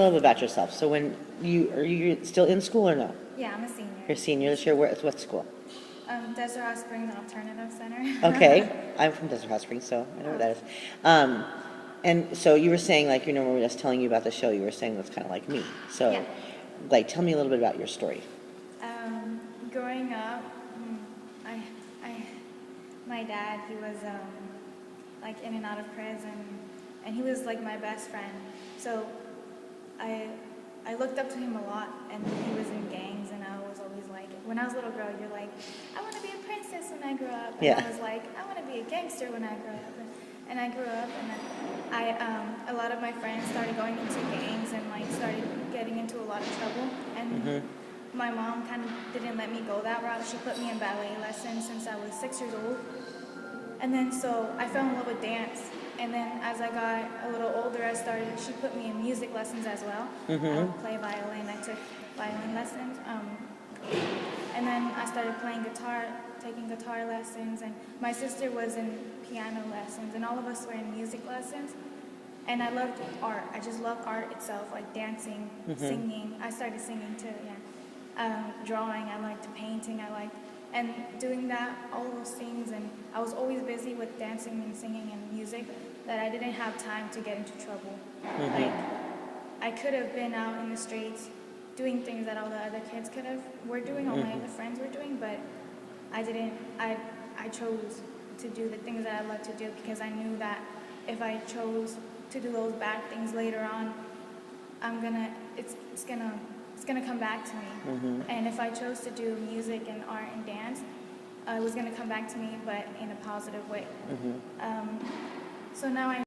A little bit about yourself. So when are you still in school or no? Yeah, I'm a senior. You're a senior this year. What school? Desert Hot Springs Alternative Center. Okay, I'm from Desert Hot Springs, so I know where that is. And so you were saying, like, when we were just telling you about the show, you were saying that's kind of like me. So, Yeah. like, tell me a little bit about your story. Growing up, I, my dad, he was like in and out of prison, and he was like my best friend. So I looked up to him a lot, and he was in gangs, and I was always like, when I was a little girl, you're like, I want to be a princess when I grow up. And Yeah. I was like, I want to be a gangster when I grow up. And I grew up, and a lot of my friends started going into gangs and like started getting into a lot of trouble. And my mom kind of didn't let me go that route. She put me in ballet lessons since I was 6 years old. And then so I fell in love with dance. And then as I got a little older, she put me in music lessons as well. I would play violin. I took violin lessons. And then I started playing guitar, taking guitar lessons. And my sister was in piano lessons. And all of us were in music lessons. And I loved art. I just loved art itself, like dancing, singing. I started singing too, yeah. Drawing, I liked painting, and doing that, all of those things, and I was always busy with dancing and singing and music that I didn't have time to get into trouble. Like, I could have been out in the streets doing things that all the other kids were doing, all my other friends were doing, but I didn't. I chose to do the things that I love to do because I knew that if I chose to do those bad things later on, it's gonna come back to me. And if I chose to do music and art and dance, it was gonna come back to me, but in a positive way. So now I